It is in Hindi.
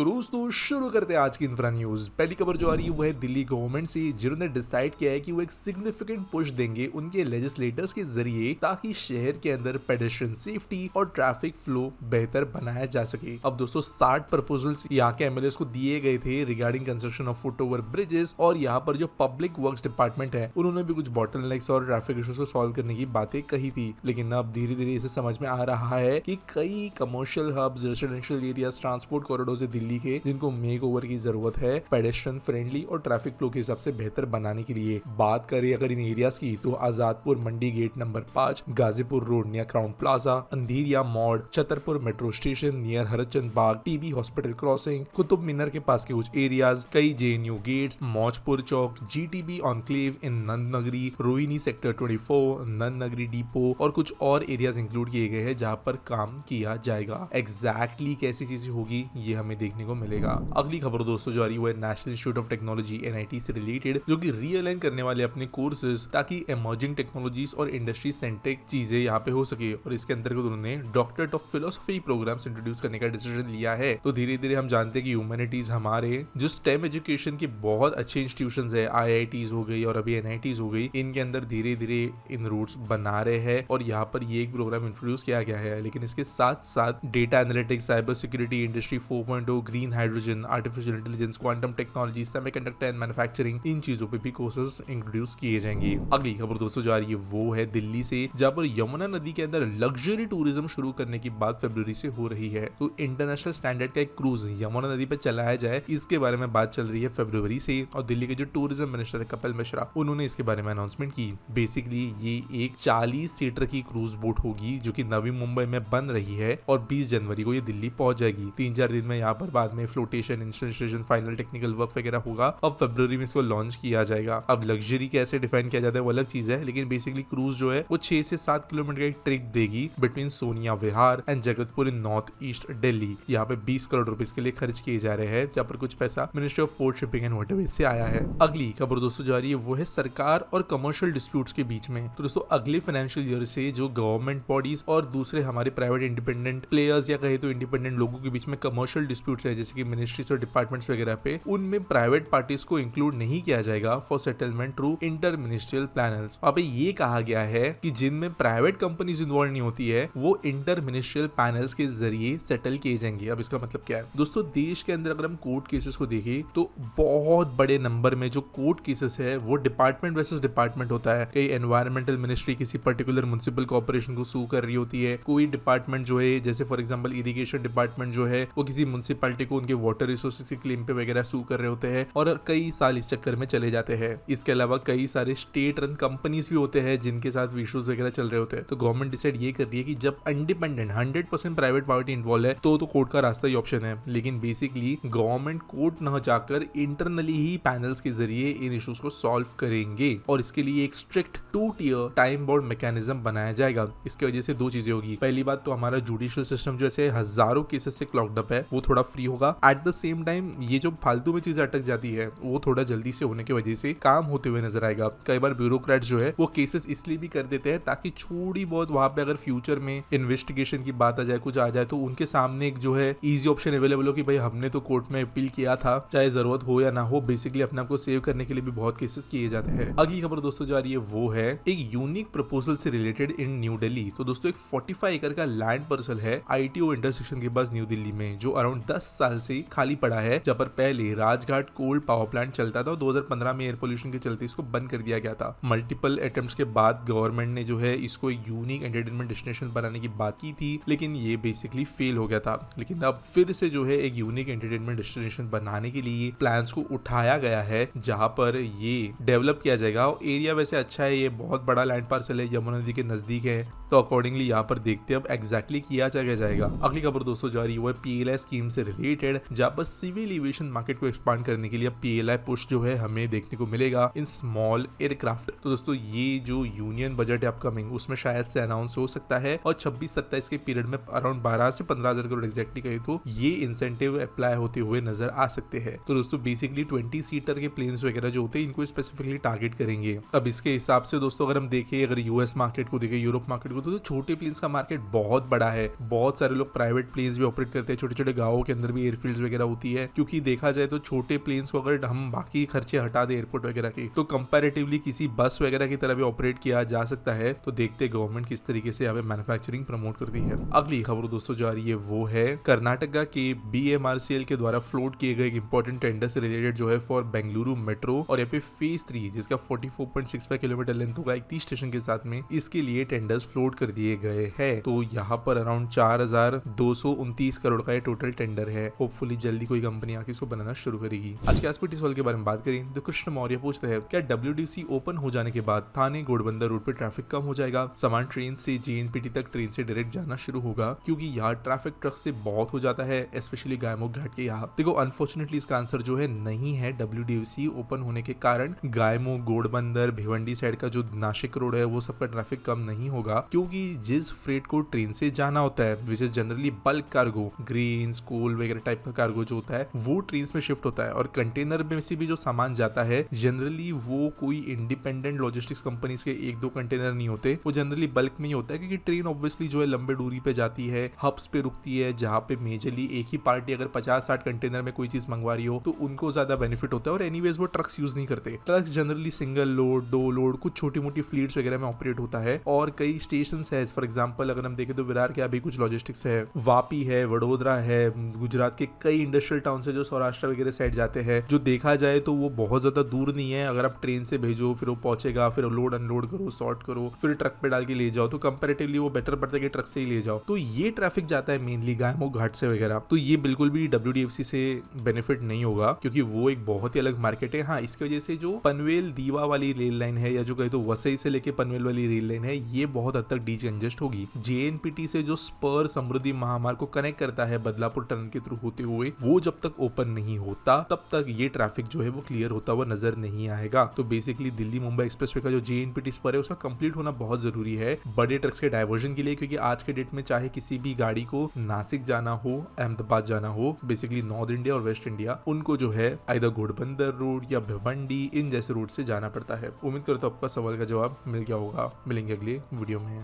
तो दोस्तों शुरू करते हैं आज की इंफ्रा न्यूज। पहली खबर जो आ रही है वो है दिल्ली गवर्नमेंट से, जिन्होंने डिसाइड किया है कि वो एक सिग्निफिकेंट पुश देंगे उनके लेजिस्लेटर्स के जरिए ताकि शहर के अंदर पेडेस्ट्रियन सेफ्टी और ट्रैफिक फ्लो बेहतर बनाया जा सके। अब दोस्तों 60 प्रपोजल्स यहाँ के एमएलएस को दिए गए थे regarding construction of foot over bridges, और यहाँ पर जो पब्लिक वर्क्स डिपार्टमेंट है उन्होंने भी कुछ बॉटलनेक्स और ट्रैफिक इश्यूज को सॉल्व करने की बातें कही थी। लेकिन अब धीरे धीरे इसे समझ में आ रहा है कि कई commercial hubs, residential areas, transport corridor Delhi के जिनको मेक ओवर की जरूरत है पेडेस्ट्रियन फ्रेंडली और ट्रैफिक फ्लो के हिसाब से बेहतर बनाने के लिए। बात करें अगर इन एरियाज की तो Azadpur Mandi gate number 5, Ghazipur road near Crowne Plaza, Andheria Mod, Chhatarpur metro station near Harchand Bagh, TB hospital crossing, Qutub Minar के पास के कुछ एरियाज, कई JNU gates, Maujpur Chowk, GTB enclave in Nand Nagri, Rohini sector 24, नंद नगरी डिपो और कुछ और एरियाज इंक्लूड किए गए हैं जहां पर काम किया जाएगा। एग्जैक्टली कैसी चीजें होगी ये हमें देखने को मिलेगा। अगली खबर दोस्तों जो आ रही है वो है national institute of technology NIT से रिलेटेड, जो कि रीअलाइन करने वाले अपने कोर्सेज ताकि इमर्जिंग टेक्नोलॉजीज और इंडस्ट्री सेंट्रिक चीजें यहाँ पे हो सके। और इसके अंतर्गत उन्होंने doctorate of philosophy programmes introduce करने का डिसीजन लिया है। तो धीरे धीरे हम जानते हैं कि ह्यूमैनिटीज हमारे जो स्टेम एजुकेशन के बहुत अच्छे इंस्टीट्यूशंस है, आईआईटीज हो गई और अभी एनआईटीज हो गई, इनके अंदर धीरे धीरे इन रूट्स बना रहे हैं और यहाँ पर ये एक प्रोग्राम इंट्रोड्यूस किया गया है। लेकिन इसके साथ साथ data analytics, cyber security, industry 4.0, green hydrogen, artificial intelligence, quantum technology, semiconductor and manufacturing, इन चीजों पे भी कोर्सेज इंट्रोड्यूस किए जाएंगे। अगली खबर दोस्तों जो आ रही है वो है दिल्ली से, जहां पर यमुना नदी के अंदर लग्जरी टूरिज्म शुरू करने की बात फरवरी से हो रही है। तो इंटरनेशनल स्टैंडर्ड का एक क्रूज यमुना नदी पर चलाया जाए, इसके बारे में बात चल रही है फरवरी से। और दिल्ली के जो टूरिज्म मिनिस्टर है कपिल मिश्रा, उन्होंने इसके बारे में अनाउंसमेंट की। बेसिकली ये एक 40 सीटर की क्रूज बोट होगी जो कि नवी मुंबई में बन रही है और 20 जनवरी को ये दिल्ली पहुंच जाएगी। 3-4 दिन में यहाँ पर बाद में flotation, installation, final technical work वगैरह होगा। अब फरवरी में इसको लॉन्च किया जाएगा। अब लग्जरी कैसे डिफाइन किया जाता है वो अलग चीज है, लेकिन बेसिकली क्रूज जो है वो 6 से 7 किलोमीटर का एक ट्रिप देगी between Sonia Vihar and Jagatpur in north east Delhi. यहाँ पे 20 करोड़ रुपीज के लिए खर्च किए जा रहे हैं, जहाँ पर कुछ पैसा ministry of port, shipping and waterways से आया है। अगली खबर दोस्तों जो आ रही है वो है सरकार और कमर्शियल डिस्प्यूट्स के बीच में। तो दोस्तों अगले फाइनेंशियल ईयर से जो गवर्नमेंट बॉडीज और दूसरे हमारे प्राइवेट इंडिपेंडेंट प्लेयर्स या कहे तो इंडिपेंडेंट लोगों के बीच में कमर्शियल डिस्प्यूट्स है, जैसे कि मिनिस्ट्रीज और डिपार्टमेंट्स वगैरह पे, उनमें प्राइवेट पार्टीज को इंक्लूड नहीं किया जाएगा for settlement through enter ministerial panels. अब ये कहा गया है कि जिनमें प्राइवेट कंपनीज इन्वॉल्व नहीं होती है वो इंटर मिनिस्ट्रियल पैनल्स के जरिए सेटल किए जाएंगे। अब इसका मतलब क्या है दोस्तों, देश के अंदर अगर हम कोर्ट केसेस को देखें तो बहुत बड़े नंबर में जो कोर्ट केसेस है वो डिपार्टमेंट वर्सेस डिपार्टमेंट होता है। कई एनवायरमेंटल मिनिस्ट्री किसी पर्टिकुलर म्युनिसिपल कॉर्पोरेशन को सू कर रही होती है, कोई डिपार्टमेंट जो है जैसे फॉर एग्जांपल इरिगेशन डिपार्टमेंट जो है वो किसी म्युनिसिपैलिटी को उनके वाटर रिसोर्सेज के क्लेम पे वगैरह सू कर रहे होते हैं और कई साल इस चक्कर में चले जाते हैं। इसके अलावा कई सारे स्टेट रन कंपनीज भी होते हैं जिनके साथ इश्यूज वगैरह चल रहे होते हैं। तो गवर्नमेंट डिसाइड ये कर रही है कि जब इंडिपेंडेंट 100% प्राइवेट पार्टी इन्वॉल्व है तो कोर्ट का रास्ता ही ऑप्शन है। लेकिन बेसिकली गवर्नमेंट कोर्ट न जाकर इंटरनली ही पैनल्स के जरिए इन इश्यूज को सॉल्व करेंगे और इसके लिए एक strict 2 tier time bound mechanism बनाया जाएगा। इसकी वजह से 2 चीजें होगी। पहली बात तो हमारा जुडिशियल सिस्टम जो ऐसे हजारों केसेस से क्लॉक्ड अप है वो थोड़ा फ्री होगा। एट द सेम टाइम ये जो फालतू में चीजें अटक जाती है वो थोड़ा जल्दी से होने की वजह से काम होते हुए नजर आएगा। कई बार ब्यूरोक्रेट जो है वो केसेस इसलिए भी कर देते हैं ताकि थोड़ी बहुत वहां पे अगर फ्यूचर में इन्वेस्टिगेशन की बात आ जाए, कुछ आ जाए, तो उनके सामने एक जो है इजी ऑप्शन अवेलेबल हो कि भाई हमने तो कोर्ट में अपील किया था, चाहे जरूरत हो या ना हो। बेसिकली अपने आप को सेव करने के लिए भी बहुत केसेस किए जाते हैं। अगली खबर दोस्तों जो आ रही है वो है एक यूनिक प्रपोजल से रिलेटेड इन न्यू दिल्ली। तो दोस्तों एक 45 एकड़ का लैंड पार्सल है आईटीओ इंटरसेक्शन के पास न्यू दिल्ली में, जो अराउंड 10 साल से खाली पड़ा है, जहां पर पहले राजघाट कोल पावर प्लांट चलता था और 2015 में एयर पोल्यूशन के चलते इसको बंद कर दिया गया था। मल्टीपल अटेम्प्ट्स के बाद गवर्नमेंट ने जो है इसको यूनिक एंटरटेनमेंट डेस्टिनेशन बनाने की बात की थी, लेकिन ये बेसिकली फेल हो गया था। लेकिन अब फिर से जो है एक यूनिक एंटरटेनमेंट डेस्टिनेशन बनाने के लिए प्लान्स को उठाया गया है, जहां पर ये डेवलप किया जाएगा। और एरिया वैसे अच्छा है, ये बहुत बड़ा लैंड पार्सल है, यमुना नदी के नजदीक है, तो अकॉर्डिंगली यहाँ पर देखते हैं अब एग्जैक्टली किया जाएगा। अगली खबर दोस्तों जा रही है पीएलआई स्कीम से रिलेटेड, जहाँ पर सिविल एविएशन मार्केट को एक्सपांड करने के लिए पीएलआई पुश जो है हमें देखने को मिलेगा इन स्मॉल एयरक्राफ्ट। तो दोस्तों ये जो यूनियन बजट है अपकमिंग, उसमें शायद से अनाउंस हो सकता है और 26-27 के पीरियड में अराउंड 12 से 15,000 करोड़ एक्जैक्टली कहे तो ये इंसेंटिव अप्लाई होते हुए नजर आ सकते हैं। तो दोस्तों बेसिकली 20 सीटर के प्लेन्स वगैरह जो होते हैं इनको स्पेसिफिकली टारगेट करेंगे। अब इसके हिसाब से दोस्तों अगर हम देखें, अगर यूएस मार्केट को देखें, यूरोप मार्केट को, तो छोटे प्लेन्स का मार्केट बहुत बड़ा है। बहुत सारे लोग प्राइवेट प्लेन्स भी ऑपरेट करते हैं, छोटे छोटे गाँवों के अंदर अंदर भी एयरफील्ड्स वगैरह होती है, क्योंकि देखा जाए तो छोटे प्लेन्स को अगर हम बाकी खर्चे हटा दे एयरपोर्ट वगैरह के, तो कंपैरेटिवली किसी बस वगैरह की तरह भी ऑपरेट किया जा सकता है। तो देखते गवर्नमेंट किस तरीके से यहाँ पे मैन्युफैक्चरिंग प्रमोट करती है। अगली खबर दोस्तों जो आ रही है वो है कर्नाटका के BMRCL के द्वारा फ्लोट किए गए इंपॉर्टेंट टेंडर से रिलेटेड जो है फॉर बेंगलुरु मेट्रो, और यहाँ पे फेज 3 जिसका 44.65 किलोमीटर लेंथ होगा 31 स्टेशन के साथ में, इसके लिए टेंडर्स फ्लोट कर दिए गए हैं। तो यहाँ पर अराउंड 4,229 करोड़ का ये टोटल टेंडर है। होपफुली जल्दी कोई कंपनी आके इसको बनाना शुरू करेगी। आज के एसपीटी सवाल के बारे में बात करें तो कृष्ण मौर्य पूछते हैं, क्या WDFC ओपन हो जाने के बाद थाने घोड़बंदर रोड पे ट्रैफिक कम हो जाएगा? सामान ट्रेन से JNPT तक ट्रेन से डायरेक्ट जाना शुरू होगा, क्योंकि यहाँ ट्रैफिक ट्रक से बहुत हो जाता है, स्पेशली गायमुख घाट के यहाँ। देखो अनफॉर्चुनेटली इसका आंसर जो है नहीं है। WDFC ओपन होने के कारण गायमुख, घोड़बंदर, भिवंडी साइड का जो नासिक रोड है वो सबका ट्रैफिक कम नहीं होगा, क्योंकि जिस फ्रेट को ट्रेन से जाना होता है which is generally bulk cargo, grain, coal वगैरह टाइप का कार्गो जो होता है वो ट्रेन में शिफ्ट होता है। और कंटेनर में से भी जो सामान जाता है जनरली वो कोई इंडिपेंडेंट लॉजिस्टिक्स कंपनीज के 1-2 कंटेनर नहीं होते, वो जनरली बल्क में ही होता है, क्योंकि ट्रेन ऑब्वियसली जो है लंबे दूरी पे जाती है, हब्स पे रुकती है, जहाँ पे मेजरली एक ही पार्टी अगर 50-60 कंटेनर में कोई चीज मंगवा रही हो तो उनको ज्यादा बेनिफिट होता है। और एनीवेज वो ट्रक्स यूज नहीं करते। Trucks generally single load, 2 load, कुछ छोटी मोटी फ्लीट्स वगैरह में ऑपरेट होता है। और कई स्टेशन है, फॉर एग्जाम्पल अगर हम देखें तो विरार के अभी कुछ लॉजिस्टिक्स है, वापी है, वडोदरा है, गुजरात के कई इंडस्ट्रियल टाउन से जो सौराष्ट्र वगैरह साइड जाते हैं, जो देखा जाए तो वो बहुत ज्यादा दूर नहीं है। अगर आप ट्रेन से भेजो फिर वो पहुंचेगा, फिर लोड अनलोड करो, सॉर्ट करो, फिर ट्रक पे डाल के ले जाओ, तो कंपैरेटिवली वो बेटर पड़ता है कि ट्रक से ही ले जाओ। तो ये ट्रैफिक जाता है मेनली गायमुख घाट से वगैरह, तो ये बिल्कुल भी WDFC से बेनिफिट नहीं होगा, क्योंकि वो एक बहुत ही अलग मार्केट है। हाँ, इसकी वजह से जो पनवेल दीवा वाली रेल लाइन है, या जो कहे तो वसई से लेके पनवेल वाली रेल लाइन है, ये बहुत हद तक डीकंजेस्ट होगी। JNPT से जो स्पर समृद्धि महामार्ग को कनेक्ट करता है बदलापुर टनल के थ्रू होते हुए, वो जब तक ओपन नहीं होता तब तक ये ट्रैफिक जो है वो क्लियर होता हुआ नजर नहीं आएगा। तो बेसिकली दिल्ली मुंबई एक्सप्रेसवे का जो JNPT स्पर है उसका कंप्लीट होना बहुत जरूरी है बड़े ट्रक्स के डाइवर्जन के लिए, क्योंकि आज के डेट में चाहे किसी भी गाड़ी को नासिक जाना हो, अहमदाबाद जाना हो, बेसिकली नॉर्थ इंडिया और वेस्ट इंडिया, उनको जो है आइदर घोड़बंदर रोड या भिवंडी इन जैसे रोड से जाना पड़ता है। उम्मीद करता हूं आपका सवाल का जवाब मिल गया होगा। मिलेंगे अगले वीडियो में।